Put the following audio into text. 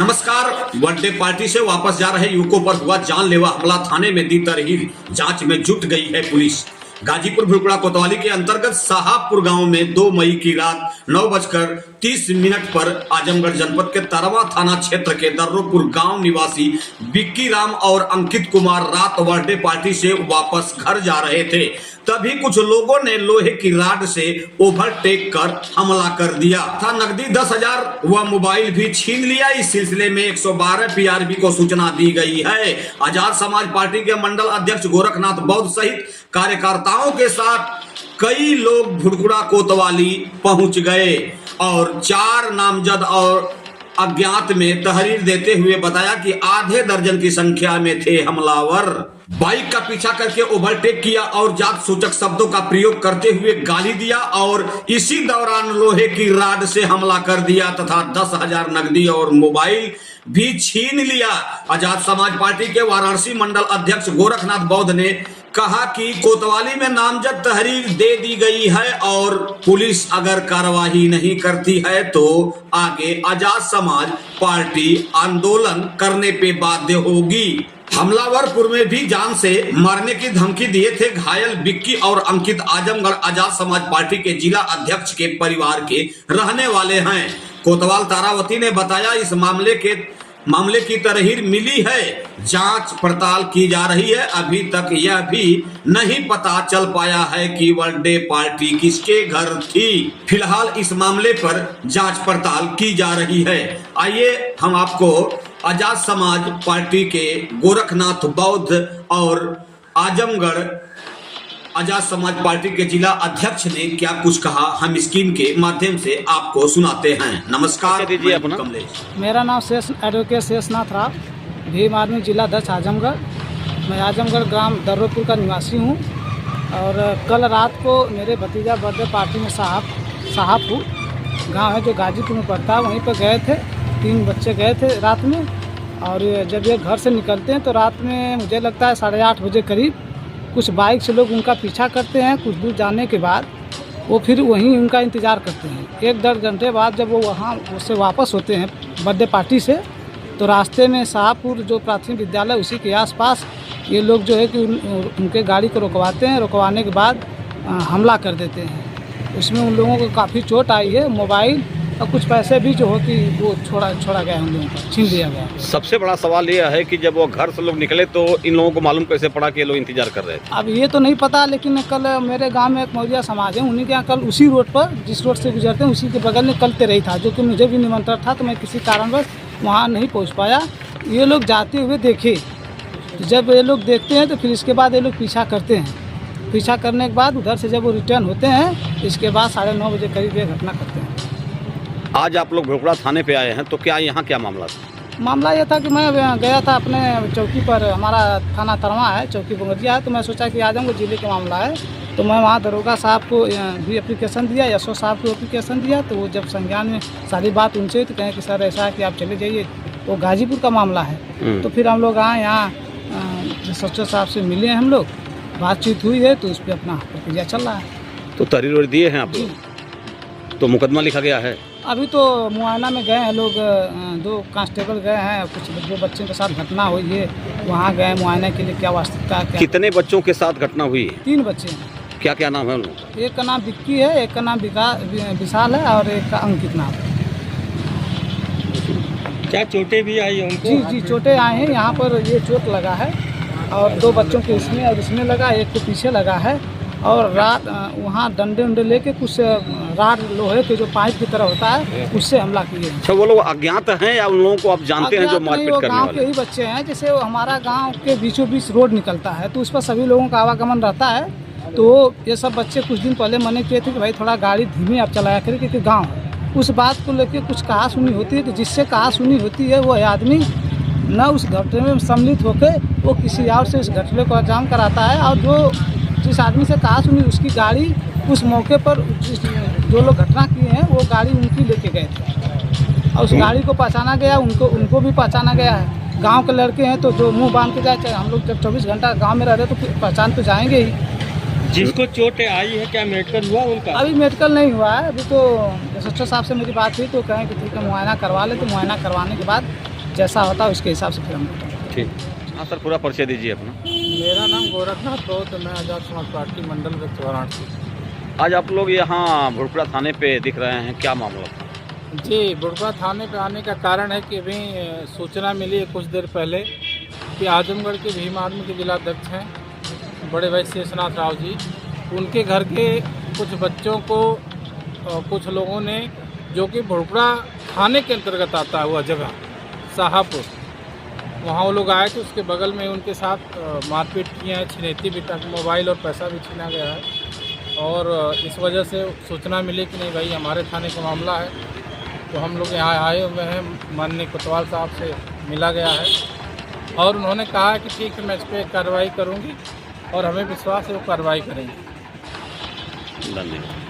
नमस्कार। Birthday party से वापस जा रहे युवकों पर हुआ जानलेवा हमला, थाने में दी तरहीर, जांच में जुट गई है पुलिस। गाजीपुर भुड़कुड़ा कोतवाली के अंतर्गत साहबपुर गांव में 2 मई की रात 9:30 पर आजमगढ़ जनपद के तरवा थाना क्षेत्र के दर्रोपुर गांव निवासी बिक्की राम और अंकित कुमार रात बर्थडे पार्टी से वापस घर जा रहे थे। तभी कुछ लोगों ने लोहे की राड से ओवरटेक कर हमला कर दिया था। नकदी 10,000 व मोबाइल भी छीन लिया। इस सिलसिले में 112 पीआरबी को सूचना दी गई है। आजाद समाज पार्टी के मंडल अध्यक्ष गोरखनाथ बौद्ध सहित कार्यकर्ताओं के साथ कई लोग भुड़कुड़ा कोतवाली पहुंच गए और 4 नामजद और अज्ञात में तहरीर देते हुए बताया कि आधे दर्जन की संख्या में थे हमलावर। बाइक का पीछा करके ओवरटेक किया और जात सूचक शब्दों का प्रयोग करते हुए गाली दिया और इसी दौरान लोहे की राड से हमला कर दिया तथा 10,000 नकदी और मोबाइल भी छीन लिया। आजाद समाज पार्टी के वाराणसी मंडल अध्यक्ष गोरखनाथ बौद्ध ने कहा कि कोतवाली में नामजद तहरीर दे दी गई है और पुलिस अगर कार्रवाई नहीं करती है तो आगे आजाद समाज पार्टी आंदोलन करने पे बाध्य होगी। हमलावर पूर्व में भी जान से मारने की धमकी दिए थे। घायल बिक्की और अंकित आजमगढ़ आजाद समाज पार्टी के जिला अध्यक्ष के परिवार के रहने वाले हैं। कोतवाल तारावती ने बताया इस मामले की तरहीर मिली है, जांच पड़ताल की जा रही है। अभी तक यह भी नहीं पता चल पाया है कि बर्थडे पार्टी किसके घर थी। फिलहाल इस मामले पर जांच पड़ताल की जा रही है। आइए हम आपको आजाद समाज पार्टी के गोरखनाथ बौद्ध और आजमगढ़ आजाद समाज पार्टी के जिला अध्यक्ष ने क्या कुछ कहा, हम स्क्रीन के माध्यम से आपको सुनाते हैं। नमस्कार दीजिए अपना। कमलेश, मेरा नाम एडवोकेट शेषनाथ राव, भीम आर्मी जिला अध्यक्ष आजमगढ़। मैं आजमगढ़ ग्राम दर्रोपुर का निवासी हूँ और कल रात को मेरे भतीजा बर्थडे पार्टी में साहबपुर गांव है जो गाजीपुर में पड़ता है, वहीं पर गए थे। 3 बच्चे गए थे रात में और जब ये घर से निकलते हैं तो रात में मुझे लगता है 8:30 बजे करीब कुछ बाइक से लोग उनका पीछा करते हैं। कुछ दूर जाने के बाद वो फिर वहीं उनका इंतज़ार करते हैं। 1-1.5 घंटे बाद जब वो वहाँ उससे वापस होते हैं बर्थडे पार्टी से, तो रास्ते में साहबपुर जो प्राथमिक विद्यालय उसी के आसपास ये लोग जो है कि उनके गाड़ी को रुकवाते हैं। रुकवाने के बाद हमला कर देते हैं। उसमें उन लोगों को काफ़ी चोट आई है। मोबाइल और कुछ पैसे भी जो हो कि वो छोड़ा गया, उन लोगों को छीन लिया गया। सबसे बड़ा सवाल ये है कि जब वो घर से लोग निकले तो इन लोगों को मालूम कैसे पड़ा कि ये लोग इंतजार कर रहे थे? अब ये तो नहीं पता, लेकिन कल मेरे गांव में एक मौर्या समाज है, उन्हीं के यहाँ कल उसी रोड पर जिस रोड से गुजरते हैं उसी के बगल में कल तेरही था, जो कि मुझे भी निमंत्रण था तो मैं किसी कारणवश वहाँ नहीं पहुँच पाया। ये लोग जाते हुए देखे, जब ये लोग देखते हैं तो फिर इसके बाद ये लोग पीछा करते हैं। पीछा करने के बाद उधर से जब वो रिटर्न होते हैं, इसके बाद 9:30 बजे करीब ये घटना करते हैं। आज आप लोग भुड़कुड़ा थाने पे आए हैं, तो क्या यहाँ क्या मामला था? मामला ये था कि मैं गया था अपने चौकी पर, हमारा थाना तरवा है, चौकी बंगरिया है, तो मैं सोचा कि आजमगढ़ जिले का मामला है, तो मैं वहाँ दरोगा साहब को भी एप्लीकेशन दिया, एसओ साहब को एप्लीकेशन दिया। तो वो जब संज्ञान में सारी बात उनसे हुई तो कहें कि सर ऐसा है कि आप चले जाइए, वो गाजीपुर का मामला है। तो फिर हम लोग आए यहाँ एसओ साहब से मिले, हम लोग बातचीत हुई है, तो उस पर अपना प्रक्रिया चल रहा है। तो तहरीर दिए हैं आप लोग? तो मुकदमा लिखा गया है? अभी तो मुआयना में गए हैं लोग, 2 कांस्टेबल गए हैं, कुछ जो बच्चों के साथ घटना हुई है वहाँ गए मुआयने के लिए, क्या वास्तविकता है। कितने बच्चों के साथ घटना हुई है? 3 बच्चे हैं। क्या क्या नाम है उन लोगों का? एक का नाम विक्की है, एक का नाम विशाल है और एक का अंकित नाम है। क्या चोटें भी आई उनको? जी चोटें आए हैं, यहाँ पर ये चोट लगा है और 2 बच्चों के इसमें और इसमें लगा, एक को पीछे लगा है। और रात वहाँ डंडे लेके कुछ राड लोहे के जो पाइप की तरह होता है उससे हमला किए। अच्छा, वो लोग अज्ञात हैं या उन लोगों को आप जानते हैं जो मारपीट करने वाले? गांव के ही बच्चे हैं। जैसे हमारा गांव के बीचों बीच रोड निकलता है तो उस पर सभी लोगों का आवागमन रहता है। तो ये सब बच्चे कुछ दिन पहले मना किए थे कि भाई थोड़ा गाड़ी धीमी आप चलाया करें, क्योंकि गाँव है। उस बात को लेकर कुछ कहा सुनी होती है, कि जिससे कहा सुनी होती है वो आदमी न उस घटने में सम्मिलित होकर वो किसी और से उस घटने को अंजाम कराता है, और जिस आदमी से कहा सुनी उसकी गाड़ी उस मौके पर जो लोग घटना किए हैं वो गाड़ी उनकी लेके गए थे और उस गाड़ी को पहचाना गया, उनको भी पहचाना गया है। गांव के लड़के हैं तो जो मुंह बांध के जाए, चाहे हम लोग जब 24 घंटा गांव में रह रहे तो पहचान तो जाएंगे ही। जिसको चोट आई है क्या मेडिकल हुआ उनका? अभी मेडिकल नहीं हुआ है। अभी तो एसएचओ साहब से मेरी बात हुई तो कहें कि ठीक है मुआयना करवा ले, तो मुआयना करवाने के बाद जैसा होता है उसके हिसाब से फिर हम बताएंगे। ठीक। हाँ सर, पूरा परिचय दीजिए अपना। मेरा नाम गोरखनाथ राउत, मैं आज़ाद समाज पार्टी मंडल व्यक्त वाराणसी। आज आप लोग यहाँ भुड़पुरा थाने पे दिख रहे हैं, क्या मामला था? जी, भुड़पुरा थाने पे आने का कारण है कि अभी सूचना मिली है कुछ देर पहले कि आजमगढ़ के भीम आर्मी के जिलाध्यक्ष हैं बड़े भाई शेषनाथ राव जी, उनके घर के कुछ बच्चों को कुछ लोगों ने, जो कि भुड़पुरा थाने के अंतर्गत आता हुआ जगह साहापुर, वहाँ वो लोग आए थे, उसके बगल में उनके साथ मारपीट किए हैं, छिनैती भी तक, मोबाइल और पैसा भी छीना गया है। और इस वजह से सूचना मिली कि नहीं भाई हमारे थाने का मामला है, तो हम लोग यहाँ आए हुए हैं। माननीय कोतवाल साहब से मिला गया है और उन्होंने कहा है कि ठीक है, मैं इस पर कार्रवाई करूँगी और हमें विश्वास है वो कार्रवाई करेंगे। धन्यवाद।